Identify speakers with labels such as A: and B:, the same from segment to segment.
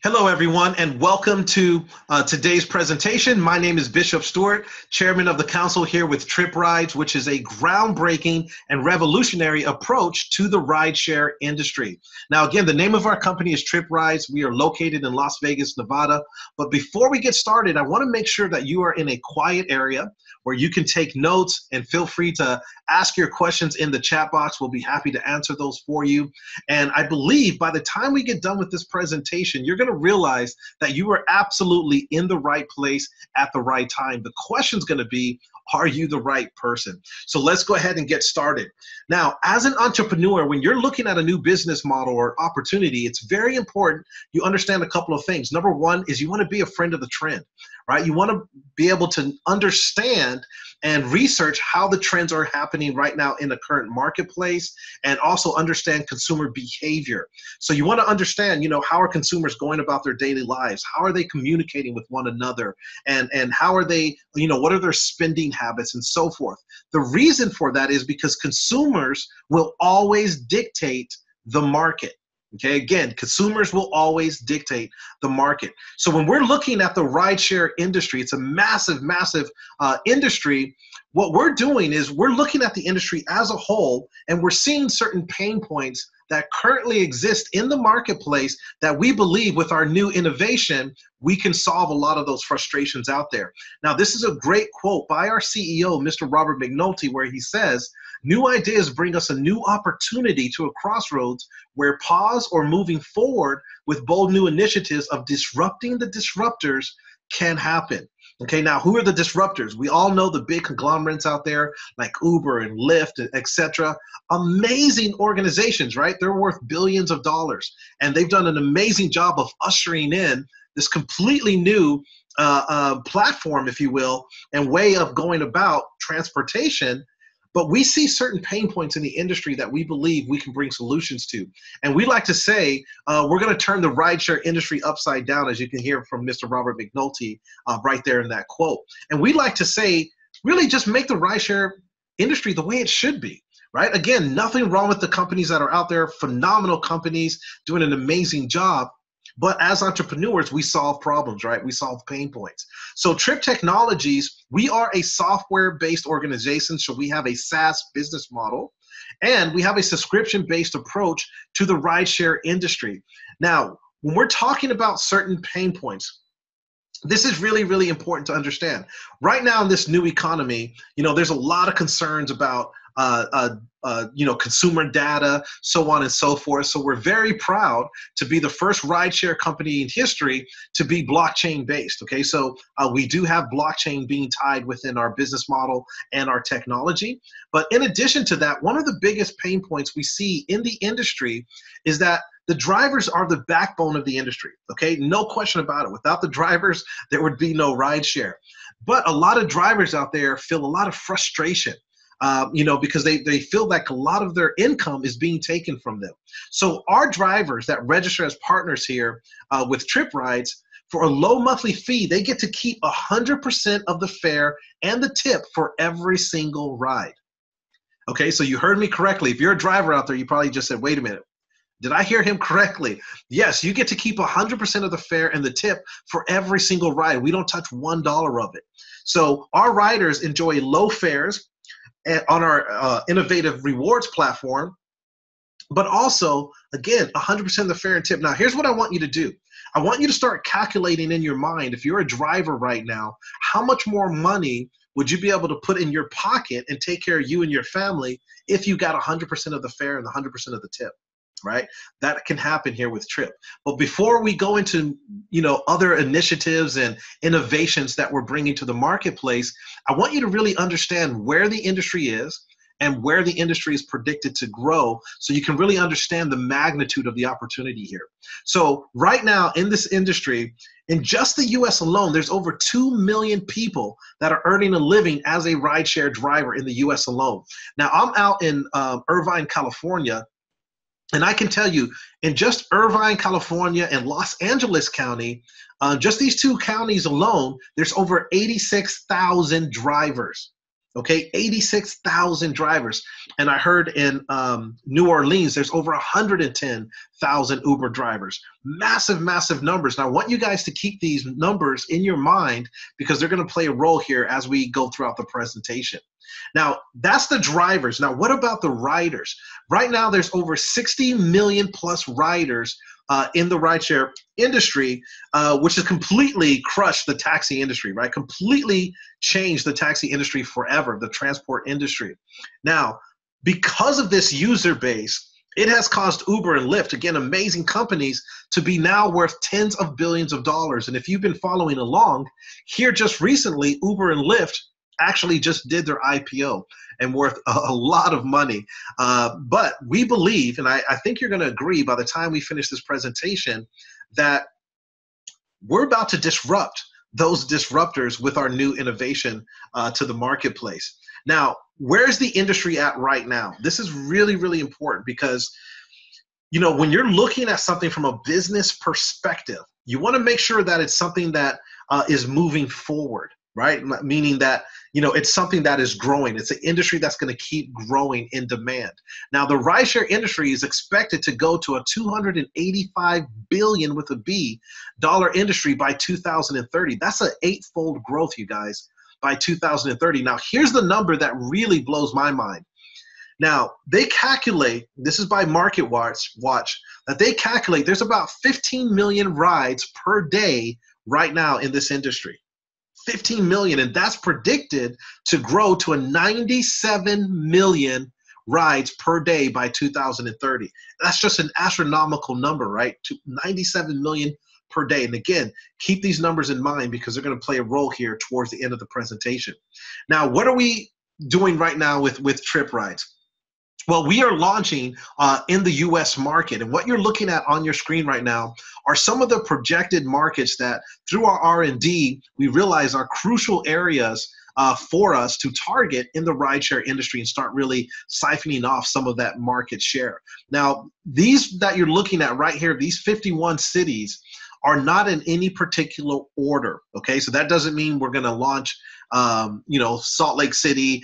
A: Hello, everyone, and welcome to today's presentation. My name is Bishop Stewart, Chairman of the Council here with Tryp Rides, which is a groundbreaking and revolutionary approach to the rideshare industry. Now, again, the name of our company is Tryp Rides. We are located in Las Vegas, Nevada. But before we get started, I want to make sure that you are in a quiet area where you can take notes, and feel free to ask your questions in the chat box. We'll be happy to answer those for you. And I believe by the time we get done with this presentation, you're going to realize that you are absolutely in the right place at the right time. The question's going to be, are you the right person? So let's go ahead and get started. Now, as an entrepreneur, when you're looking at a new business model or opportunity, it's very important you understand a couple of things. Number one is you want to be a friend of the trend, right? You want to be able to understand and research how the trends are happening right now in the current marketplace, and also understand consumer behavior. So you want to understand, how are consumers going about their daily lives? How are they communicating with one another? And how are they, what are their spending habits and so forth? The reason for that is because consumers will always dictate the market. Okay, again, consumers will always dictate the market. So when we're looking at the rideshare industry, it's a massive, massive industry. What we're doing is we're looking at the industry as a whole, and we're seeing certain pain points that currently exist in the marketplace that we believe with our new innovation, we can solve a lot of those frustrations out there. Now, this is a great quote by our CEO, Mr. Robert McNulty, where he says, "New ideas bring us a new opportunity to a crossroads where pause or moving forward with bold new initiatives of disrupting the disruptors can happen." Okay, now who are the disruptors? We all know the big conglomerates out there like Uber and Lyft, etc. Amazing organizations, right? They're worth billions of dollars, and they've done an amazing job of ushering in this completely new platform, if you will, and way of going about transportation. But we see certain pain points in the industry that we believe we can bring solutions to. And we like to say, we're going to turn the rideshare industry upside down, as you can hear from Mr. Robert McNulty right there in that quote. And we like to say, really just make the rideshare industry the way it should be, right? Again, nothing wrong with the companies that are out there, phenomenal companies doing an amazing job. But as entrepreneurs, we solve problems, right? We solve pain points. So Tryp Technologies, we are a software-based organization, so we have a SaaS business model, and we have a subscription-based approach to the rideshare industry. Now, when we're talking about certain pain points, this is really, really important to understand. Right now in this new economy, there's a lot of concerns about consumer data, so on and so forth. So we're very proud to be the first rideshare company in history to be blockchain based. Okay, so we do have blockchain being tied within our business model and our technology. But in addition to that, one of the biggest pain points we see in the industry is that the drivers are the backbone of the industry. Okay, no question about it. Without the drivers, there would be no rideshare. But a lot of drivers out there feel a lot of frustration. Because they feel like a lot of their income is being taken from them. So our drivers that register as partners here with Tryp Rides, for a low monthly fee, they get to keep 100% of the fare and the tip for every single ride. Okay, so you heard me correctly. If you're a driver out there, you probably just said, wait a minute. Did I hear him correctly? Yes, you get to keep 100% of the fare and the tip for every single ride. We don't touch $1 of it. So our riders enjoy low fares on our innovative rewards platform, but also, again, 100% of the fare and tip. Now, here's what I want you to do. I want you to start calculating in your mind, if you're a driver right now, how much more money would you be able to put in your pocket and take care of you and your family if you got 100% of the fare and 100% of the tip? Right? That can happen here with Tryp. But before we go into, other initiatives and innovations that we're bringing to the marketplace, I want you to really understand where the industry is and where the industry is predicted to grow, so you can really understand the magnitude of the opportunity here. So right now in this industry, in just the US alone, there's over 2 million people that are earning a living as a rideshare driver in the US alone. Now, I'm out in Irvine, California, and I can tell you, in just Irvine, California, and Los Angeles County, just these two counties alone, there's over 86,000 drivers. Okay, 86,000 drivers. And I heard in New Orleans, there's over 110,000 Uber drivers. Massive, massive numbers. And I want you guys to keep these numbers in your mind because they're going to play a role here as we go throughout the presentation. Now, that's the drivers. Now, what about the riders? Right now, there's over 60 million plus riders in the rideshare industry, which has completely crushed the taxi industry, right? Completely changed the taxi industry forever, the transport industry. Now, because of this user base, it has caused Uber and Lyft, again, amazing companies, to be now worth tens of billions of dollars. And if you've been following along, here just recently, Uber and Lyft actually just did their IPO and worth a lot of money. But we believe, and I think you're going to agree by the time we finish this presentation, that we're about to disrupt those disruptors with our new innovation to the marketplace. Now, where's the industry at right now? This is really, really important because, you know, when you're looking at something from a business perspective, you want to make sure that it's something that is moving forward, right? Meaning that, you know, it's something that is growing. It's an industry that's going to keep growing in demand. Now, the rideshare industry is expected to go to a $285 billion with a B dollar industry by 2030. That's an 8-fold growth, you guys, by 2030. Now, here's the number that really blows my mind. Now, they calculate, this is by Market Watch, that they calculate there's about 15 million rides per day right now in this industry. 15 million, and that's predicted to grow to a 97 million rides per day by 2030. That's just an astronomical number, right? To 97 million per day. And again, keep these numbers in mind because they're going to play a role here towards the end of the presentation. Now, what are we doing right now with Tryp Rides? Well, we are launching in the U.S. market, and what you're looking at on your screen right now are some of the projected markets that, through our R&D, we realize are crucial areas for us to target in the rideshare industry and start really siphoning off some of that market share. Now, these that you're looking at right here, these 51 cities, are not in any particular order, okay? So that doesn't mean we're gonna launch, you know, Salt Lake City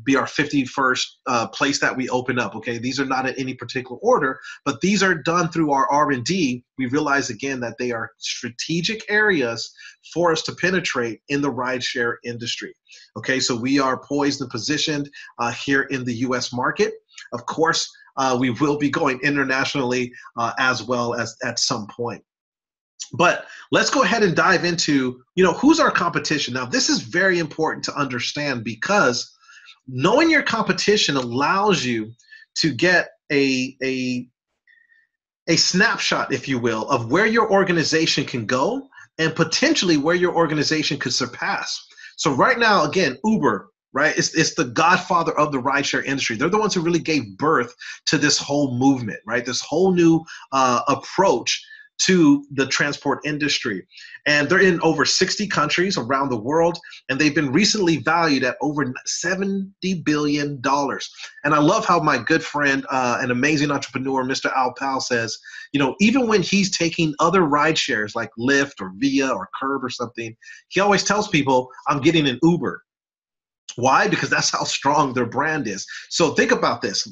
A: be our 51st place that we open up, okay? These are not in any particular order, but these are done through our R&D. We realize, again, that they are strategic areas for us to penetrate in the rideshare industry, okay? So we are poised and positioned here in the U.S. market. Of course, we will be going internationally as well as at some point. But let's go ahead and dive into, you know, who's our competition. Now, this is very important to understand because knowing your competition allows you to get a snapshot, if you will, of where your organization can go and potentially where your organization could surpass. So right now, again, Uber, right? It's the godfather of the rideshare industry. They're the ones who really gave birth to this whole movement, right? This whole new approach to the transport industry. And they're in over 60 countries around the world, and they've been recently valued at over $70 billion. And I love how my good friend, an amazing entrepreneur, Mr. Al Pal, says, you know, even when he's taking other ride shares like Lyft or Via or Curb or something, he always tells people, I'm getting an Uber. Why? Because that's how strong their brand is. So think about this.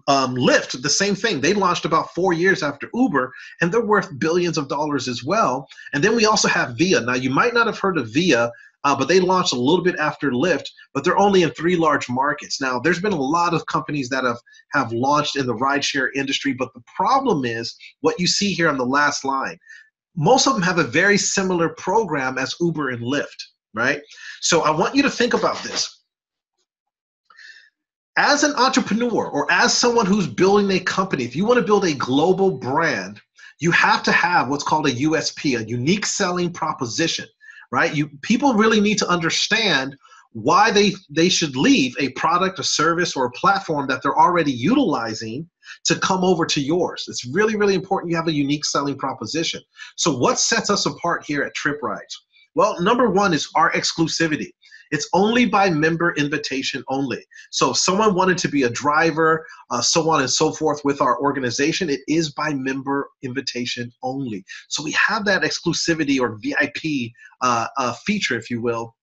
A: Lyft, the same thing. They launched about 4 years after Uber, and they're worth billions of dollars as well. And then we also have Via. Now, you might not have heard of Via, but they launched a little bit after Lyft, but they're only in 3 large markets. Now, there's been a lot of companies that have launched in the rideshare industry, but the problem is what you see here on the last line. Most of them have a very similar program as Uber and Lyft, right? So I want you to think about this. As an entrepreneur or as someone who's building a company, if you want to build a global brand, you have to have what's called a USP, a unique selling proposition, right? People really need to understand why they should leave a product, a service, or a platform that they're already utilizing to come over to yours. It's really, really important you have a unique selling proposition. So what sets us apart here at Tryp Rides? Well, number one is our exclusivity. It's only by member invitation only. So if someone wanted to be a driver, so on and so forth with our organization, it is by member invitation only. So we have that exclusivity or VIP feature, if you will.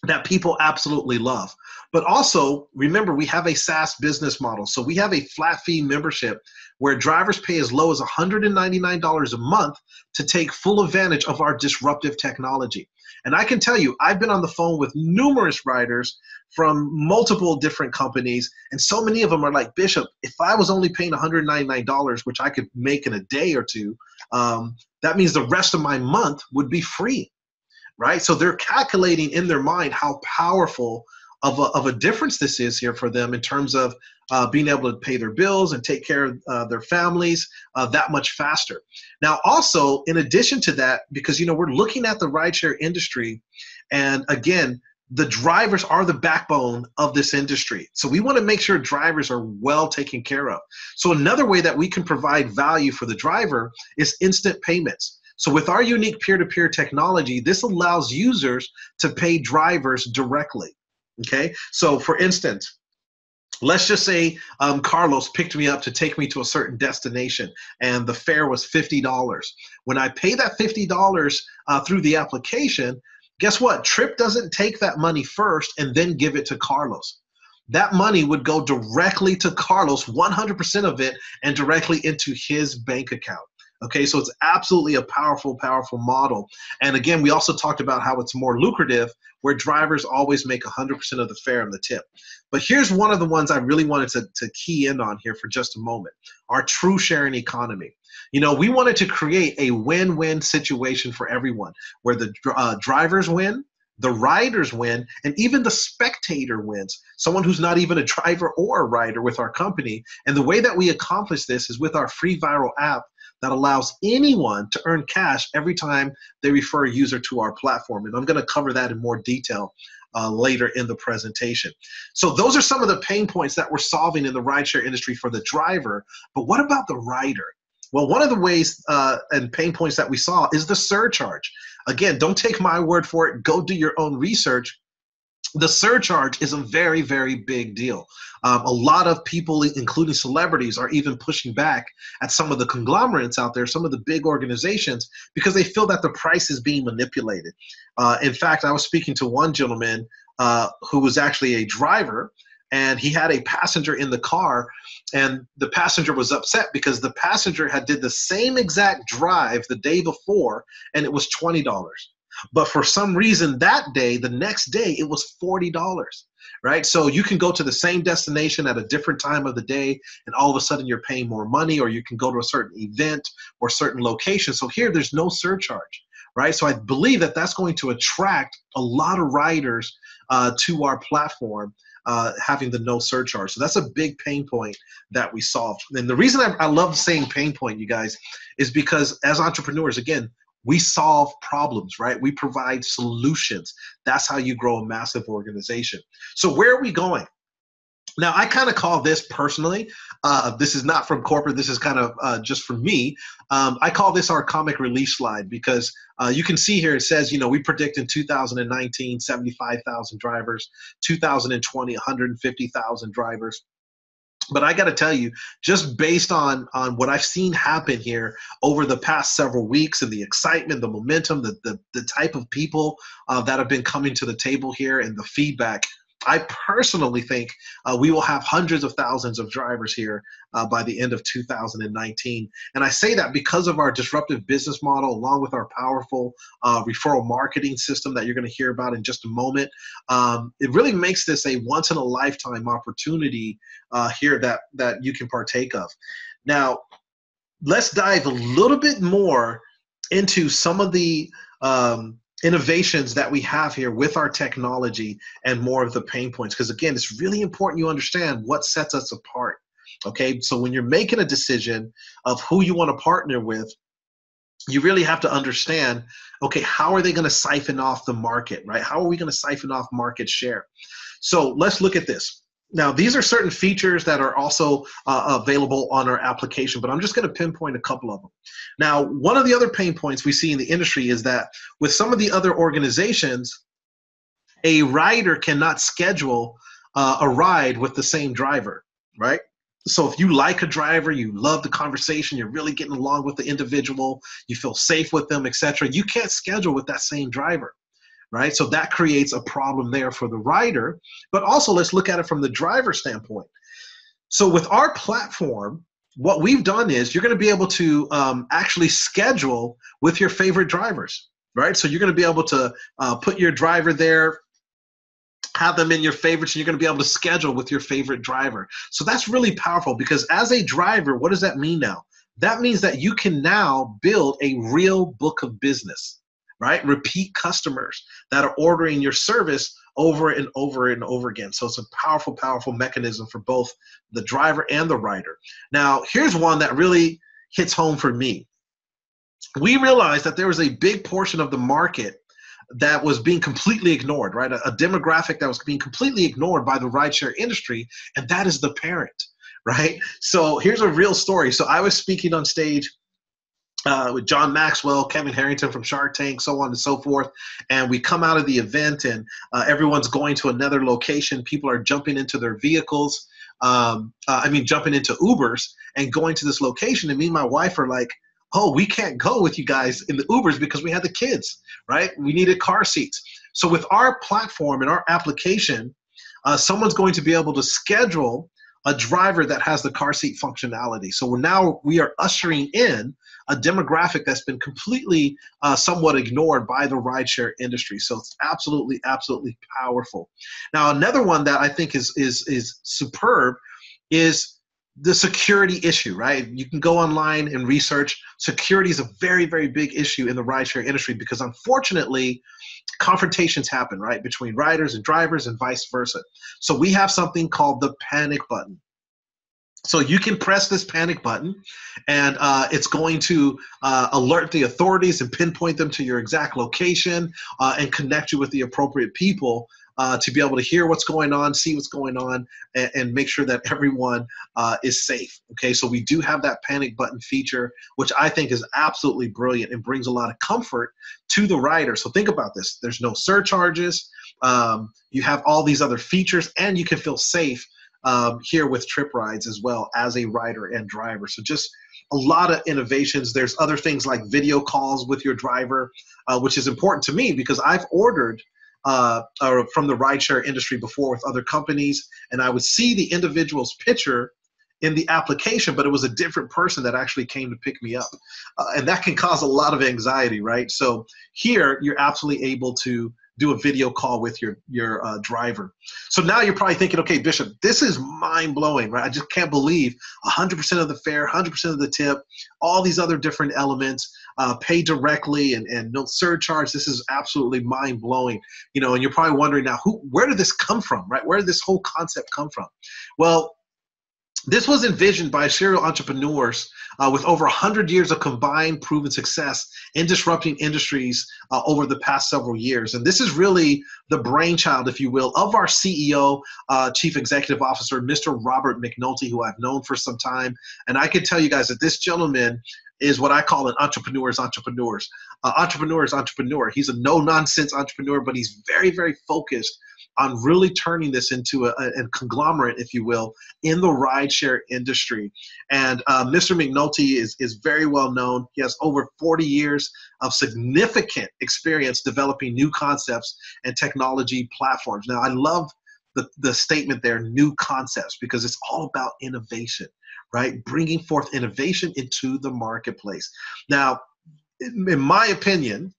A: that people absolutely love. But also, remember, we have a SaaS business model. So we have a flat fee membership where drivers pay as low as $199 a month to take full advantage of our disruptive technology. And I can tell you, I've been on the phone with numerous riders from multiple different companies, and so many of them are like, Bishop, if I was only paying $199, which I could make in a day or two, that means the rest of my month would be free. Right? So they're calculating in their mind how powerful of a difference this is here for them in terms of being able to pay their bills and take care of their families that much faster. Now, also, in addition to that, because, we're looking at the rideshare industry, and again, the drivers are the backbone of this industry. So we want to make sure drivers are well taken care of. So another way that we can provide value for the driver is instant payments. So with our unique peer-to-peer technology, this allows users to pay drivers directly, okay? So for instance, let's just say Carlos picked me up to take me to a certain destination and the fare was $50. When I pay that $50 through the application, guess what? Tryp doesn't take that money first and then give it to Carlos. That money would go directly to Carlos, 100% of it, and directly into his bank account. Okay, so it's absolutely a powerful, powerful model. And again, we also talked about how it's more lucrative, where drivers always make 100% of the fare and the tip. But here's one of the ones I really wanted to key in on here for just a moment, our true sharing economy. We wanted to create a win-win situation for everyone, where the drivers win, the riders win, and even the spectator wins, someone who's not even a driver or a rider with our company. And the way that we accomplish this is with our free viral app that allows anyone to earn cash every time they refer a user to our platform. And I'm going to cover that in more detail later in the presentation. So those are some of the pain points that we're solving in the rideshare industry for the driver. But what about the rider? Well, one of the ways and pain points that we saw is the surcharge. Again, don't take my word for it. Go do your own research. The surcharge is a very, very big deal. A lot of people, including celebrities, are even pushing back at some of the conglomerates out there, some of the big organizations, because they feel that the price is being manipulated. In fact, I was speaking to one gentleman who was actually a driver, and he had a passenger in the car, and the passenger was upset because the passenger had did the same exact drive the day before, and it was $20. But for some reason that day, the next day, it was $40, right? So you can go to the same destination at a different time of the day, and all of a sudden you're paying more money, or you can go to a certain event or certain location. So here, there's no surcharge, right? So I believe that that's going to attract a lot of riders to our platform, having the no surcharge. So that's a big pain point that we solved. And the reason I love saying pain point, you guys, is because as entrepreneurs, again, we solve problems, right? We provide solutions. That's how you grow a massive organization. So where are we going? Now, I kind of call this personally, this is not from corporate, this is kind of just from me. I call this our comic relief slide, because you can see here it says, we predict in 2019, 75,000 drivers, 2020, 150,000 drivers. But I got to tell you, just based on what I've seen happen here over the past several weeks, and the excitement, the momentum, the type of people that have been coming to the table here, and the feedback, I personally think we will have hundreds of thousands of drivers here by the end of 2019. And I say that because of our disruptive business model, along with our powerful referral marketing system that you're going to hear about in just a moment. It really makes this a once-in-a-lifetime opportunity here that you can partake of. Now, let's dive a little bit more into some of the innovations that we have here with our technology, and more of the pain points, because again, it's really important you understand what sets us apart. Okay, so when you're making a decision of who you want to partner with, you really have to understand, okay, how are they going to siphon off the market, right? How are we going to siphon off market share? So let's look at this. Now, these are certain features that are also available on our application, but I'm just going to pinpoint a couple of them. Now, one of the other pain points we see in the industry is that with some of the other organizations, a rider cannot schedule a ride with the same driver, right? So if you like a driver, you love the conversation, you're really getting along with the individual, you feel safe with them, etc., you can't schedule with that same driver, right? So that creates a problem there for the rider. But also, let's look at it from the driver standpoint. So with our platform, what we've done is you're going to be able to actually schedule with your favorite drivers, right? So you're going to be able to put your driver there, have them in your favorites, and you're going to be able to schedule with your favorite driver. So that's really powerful, because as a driver, what does that mean now? That means that you can now build a real book of business, right? Repeat customers that are ordering your service over and over and over again. So it's a powerful, powerful mechanism for both the driver and the rider. Now, here's one that really hits home for me. We realized that there was a big portion of the market that was being completely ignored, right? A demographic that was being completely ignored by the rideshare industry, and that is the parent, right? So here's a real story. So I was speaking on stage with John Maxwell, Kevin Harrington from Shark Tank, so on and so forth. And we come out of the event, and everyone's going to another location. People are jumping into their vehicles. Jumping into Ubers and going to this location. And me and my wife are like, oh, we can't go with you guys in the Ubers because we had the kids, right? We needed car seats. So with our platform and our application, someone's going to be able to schedule a driver that has the car seat functionality. So now we are ushering in a demographic that's been completely somewhat ignored by the rideshare industry. So it's absolutely, absolutely powerful. Now, another one that I think is superb is the security issue, right? You can go online and research. Security is a very, very big issue in the rideshare industry, because unfortunately, confrontations happen, right, between riders and drivers and vice versa. So we have something called the panic button. So you can press this panic button, and it's going to alert the authorities and pinpoint them to your exact location and connect you with the appropriate people to be able to hear what's going on, see what's going on, and make sure that everyone is safe. Okay, so we do have that panic button feature, which I think is absolutely brilliant and brings a lot of comfort to the rider. So think about this. There's no surcharges. You have all these other features, and you can feel safe here with Tryp Rides as well as a rider and driver. So just a lot of innovations. There's other things like video calls with your driver, which is important to me because I've ordered from the rideshare industry before with other companies, and I would see the individual's picture in the application, but it was a different person that actually came to pick me up. And that can cause a lot of anxiety, right? So here, you're absolutely able to do a video call with your driver. So now you're probably thinking, okay, Bishop, this is mind-blowing, right? I just can't believe 100% of the fare, 100% of the tip, all these other different elements, pay directly and no surcharge. This is absolutely mind-blowing, you know, and you're probably wondering now, where did this come from, right? Where did this whole concept come from? Well, this was envisioned by serial entrepreneurs with over 100 years of combined proven success in disrupting industries over the past several years. And this is really the brainchild, if you will, of our CEO, Chief Executive Officer, Mr. Robert McNulty, who I've known for some time. And I can tell you guys that this gentleman is what I call an entrepreneur's entrepreneur. He's a no-nonsense entrepreneur, but he's very, very focused on really turning this into a conglomerate, if you will, in the rideshare industry. And Mr. McNulty is very well known. He has over 40 years of significant experience developing new concepts and technology platforms. Now, I love the statement there, new concepts, because it's all about innovation, right? Bringing forth innovation into the marketplace. Now, in my opinion,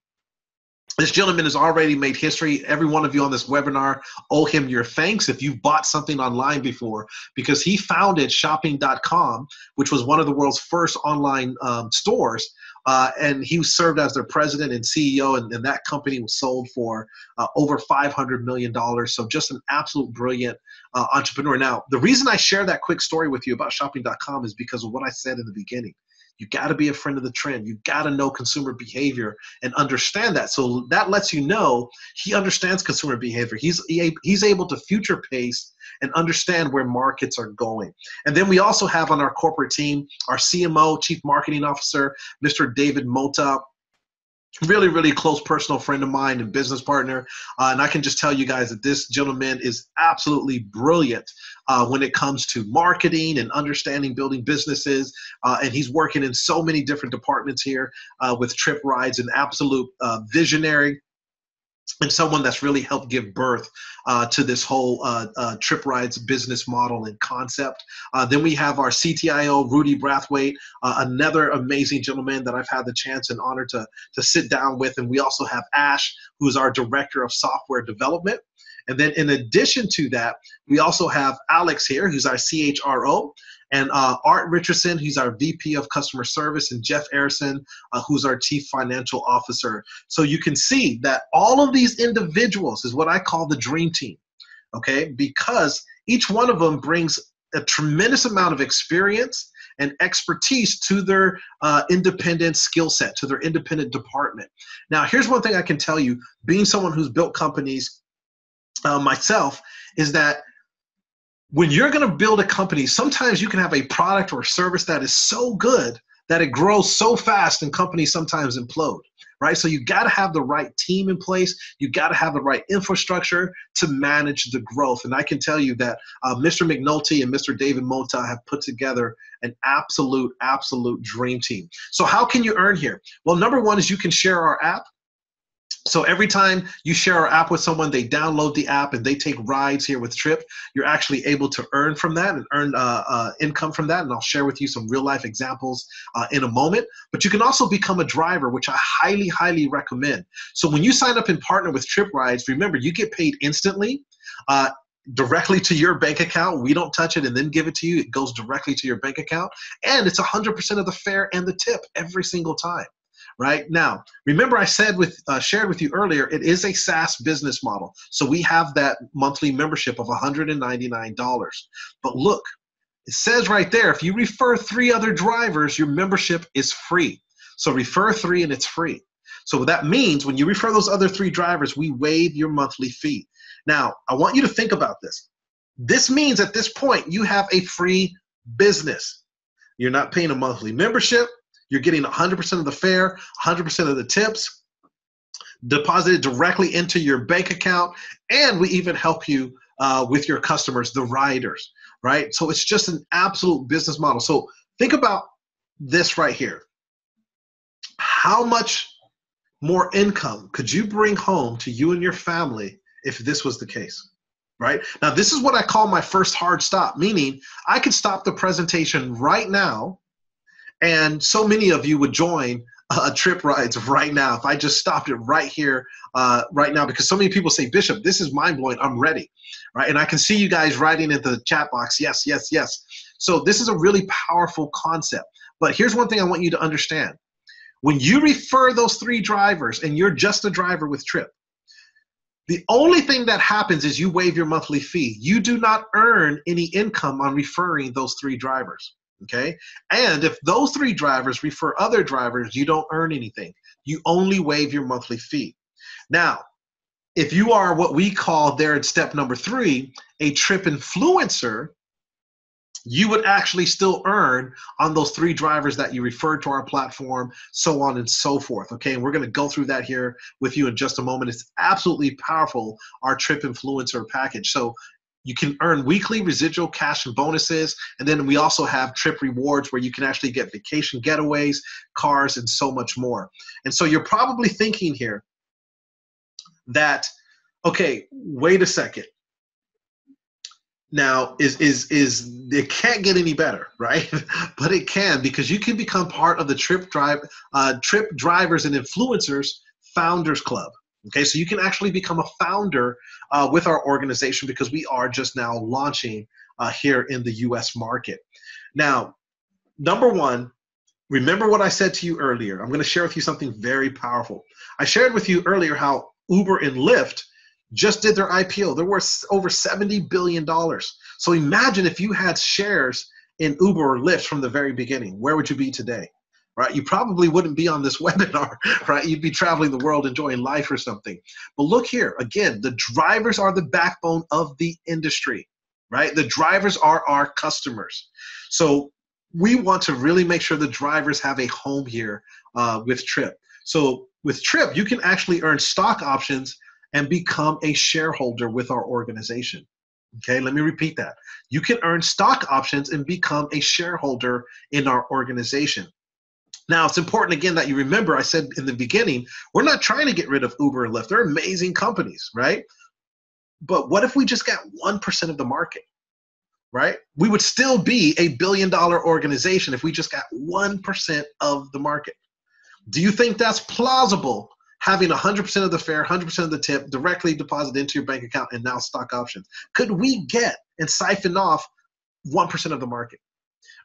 A: this gentleman has already made history. Every one of you on this webinar owe him your thanks if you've bought something online before, because he founded shopping.com, which was one of the world's first online stores. And he served as their president and CEO, and that company was sold for over $500 million. So just an absolute brilliant entrepreneur. Now, the reason I share that quick story with you about shopping.com is because of what I said in the beginning. You got to be a friend of the trend. You got to know consumer behavior and understand that. So that lets you know he understands consumer behavior. He's able to future pace and understand where markets are going. And then we also have on our corporate team, our CMO, Chief Marketing Officer, Mr. David Mota. Really, really close personal friend of mine and business partner. And I can just tell you guys that this gentleman is absolutely brilliant when it comes to marketing and understanding building businesses. And he's working in so many different departments here with Tryp Rides, an absolute visionary. and someone that's really helped give birth to this whole Tryp Rides business model and concept. Then we have our CTIO, Rudy Brathwaite, another amazing gentleman that I've had the chance and honor to sit down with. And we also have Ash, who's our Director of Software Development. And then in addition to that, we also have Alex here, who's our CHRO, and Art Richardson, who's our VP of Customer Service, and Jeff Arison, who's our Chief Financial Officer. So you can see that all of these individuals is what I call the dream team, okay? Because each one of them brings a tremendous amount of experience and expertise to their independent skill set, to their independent department. Now, here's one thing I can tell you, being someone who's built companies myself, is that when you're going to build a company, sometimes you can have a product or service that is so good that it grows so fast and companies sometimes implode, right? So you got to have the right team in place. You got to have the right infrastructure to manage the growth. And I can tell you that Mr. McNulty and Mr. David Mota have put together an absolute dream team. So how can you earn here? Well, number one is you can share our app. So every time you share our app with someone, they download the app and they take rides here with Tryp, you're actually able to earn from that and earn income from that. And I'll share with you some real life examples in a moment. But you can also become a driver, which I highly recommend. So when you sign up and partner with Tryp Rides, remember, you get paid instantly. Directly to your bank account. We don't touch it and then give it to you. It goes directly to your bank account. And it's 100% of the fare and the tip every single time. Right now, remember I said shared with you earlier, it is a SaaS business model. So we have that monthly membership of $199. But look, it says right there, if you refer 3 other drivers, your membership is free. So refer 3 and it's free. So that means when you refer those other 3 drivers, we waive your monthly fee. Now, I want you to think about this. This means at this point, you have a free business. You're not paying a monthly membership. You're getting 100% of the fare, 100% of the tips, deposited directly into your bank account, and we even help you with your customers, the riders, right? So it's just an absolute business model. So think about this right here. How much more income could you bring home to you and your family if this was the case? Right? Now, this is what I call my first hard stop, meaning I could stop the presentation right now, and so many of you would join Tryp Rides right now if I just stopped it right here, right now, because so many people say, Bishop, this is mind-blowing, I'm ready, right? And I can see you guys writing into the chat box, yes, yes, yes. So this is a really powerful concept. But here's one thing I want you to understand. When you refer those 3 drivers and you're just a driver with Tryp, the only thing that happens is you waive your monthly fee. You do not earn any income on referring those 3 drivers. Okay, and if those 3 drivers refer other drivers, you don't earn anything. You only waive your monthly fee. Now, if you are what we call there at step number 3, a Tryp influencer, you would actually still earn on those 3 drivers that you referred to our platform, so on and so forth. Okay, and we're going to go through that here with you in just a moment. It's absolutely powerful, our Tryp influencer package. So you can earn weekly residual cash and bonuses. And then we also have Tryp rewards where you can actually get vacation getaways, cars, and so much more. And so you're probably thinking here that, okay, wait a second. Now, it can't get any better, right? But it can, because you can become part of the Tryp Drivers and Influencers Founders Club. Okay, so you can actually become a founder with our organization, because we are just now launching here in the US market. Now, number one, remember what I said to you earlier. I'm going to share with you something very powerful. I shared with you earlier how Uber and Lyft just did their IPO. They're worth over $70 billion. So imagine if you had shares in Uber or Lyft from the very beginning. Where would you be today? Right? You probably wouldn't be on this webinar, right? You'd be traveling the world, enjoying life or something. But look here, again, the drivers are the backbone of the industry, right? The drivers are our customers. So we want to really make sure the drivers have a home here with Tryp. So with Tryp, you can actually earn stock options and become a shareholder with our organization. Okay, let me repeat that. You can earn stock options and become a shareholder in our organization. Now, it's important, again, that you remember I said in the beginning, we're not trying to get rid of Uber and Lyft. They're amazing companies, right? But what if we just got 1% of the market, right? We would still be a billion-dollar organization if we just got 1% of the market. Do you think that's plausible, having 100% of the fare, 100% of the tip directly deposited into your bank account and now stock options? Could we get and siphon off 1% of the market?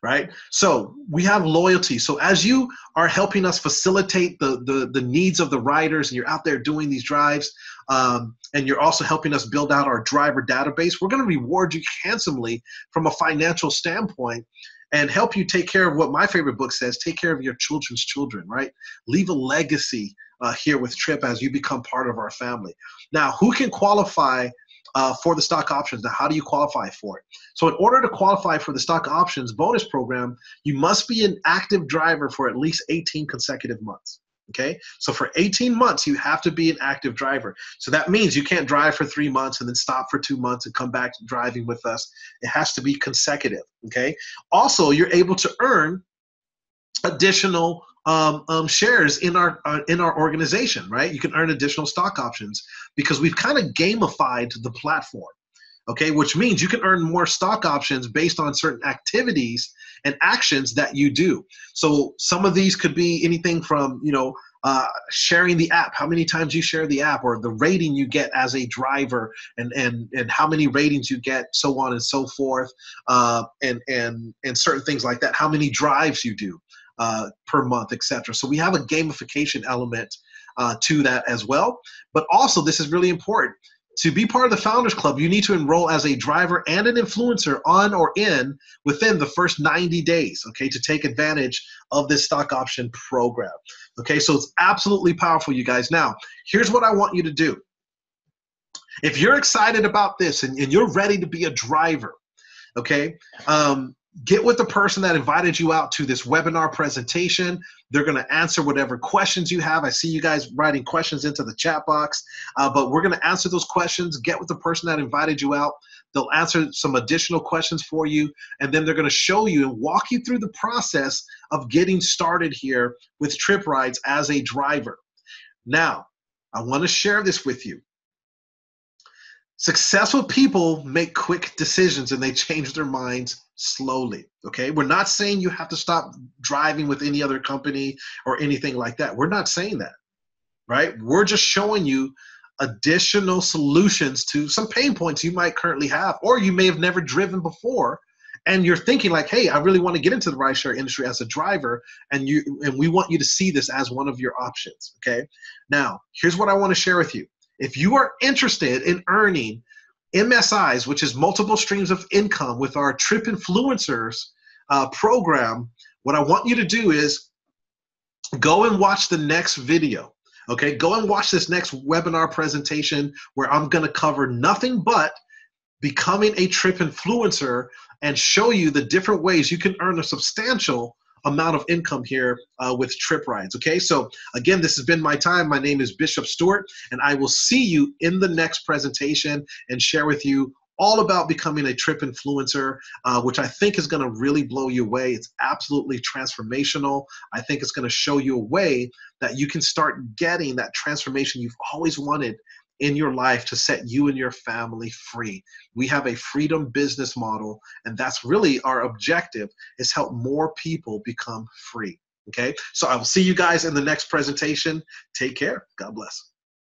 A: Right? So we have loyalty. So as you are helping us facilitate the needs of the riders, and you're out there doing these drives, and you're also helping us build out our driver database, we're going to reward you handsomely from a financial standpoint and help you take care of what my favorite book says, take care of your children's children, right? Leave a legacy here with Tryp as you become part of our family. Now, who can qualify for the stock options? Now, how do you qualify for it? So in order to qualify for the stock options bonus program, you must be an active driver for at least 18 consecutive months. Okay, so for 18 months, you have to be an active driver. So that means you can't drive for 3 months and then stop for 2 months and come back to driving with us. It has to be consecutive. Okay, also, you're able to earn additional shares in our organization, right? You can earn additional stock options because we've kind of gamified the platform. Okay, which means you can earn more stock options based on certain activities and actions that you do. So some of these could be anything from, sharing the app, how many times you share the app, or the rating you get as a driver, and how many ratings you get, so on and so forth, and certain things like that, how many drives you do per month, etc. So we have a gamification element to that as well. But also, this is really important. To be part of the Founders Club, you need to enroll as a driver and an influencer on or within the first 90 days, okay, to take advantage of this stock option program. Okay, so it's absolutely powerful, you guys. Now, here's what I want you to do. If you're excited about this and you're ready to be a driver, okay, get with the person that invited you out to this webinar presentation. They're going to answer whatever questions you have. I see you guys writing questions into the chat box, but we're going to answer those questions. Get with the person that invited you out. They'll answer some additional questions for you, and then they're going to show you and walk you through the process of getting started here with Tryp Rides as a driver. Now, I want to share this with you. Successful people make quick decisions and they change their minds slowly, okay? We're not saying you have to stop driving with any other company or anything like that. We're not saying that, right? We're just showing you additional solutions to some pain points you might currently have, or you may have never driven before, and you're thinking like, hey, I really want to get into the rideshare industry as a driver, and we want you to see this as one of your options, okay? Now, here's what I want to share with you. If you are interested in earning MSIs, which is multiple streams of income with our Tryp Influencers program, what I want you to do is go and watch the next video. Okay, go and watch this next webinar presentation where I'm going to cover nothing but becoming a Tryp influencer and show you the different ways you can earn a substantial amount of income here with Tryp Rides. Okay, so again, this has been my time. My name is Bishop Stewart, and I will see you in the next presentation and share with you all about becoming a Tryp influencer, which I think is going to really blow you away. It's absolutely transformational. I think it's going to show you a way that you can start getting that transformation you've always wanted in your life to set you and your family free. We have a freedom business model, and that's really our objective, is help more people become free. Okay, so I will see you guys in the next presentation. Take care. God bless.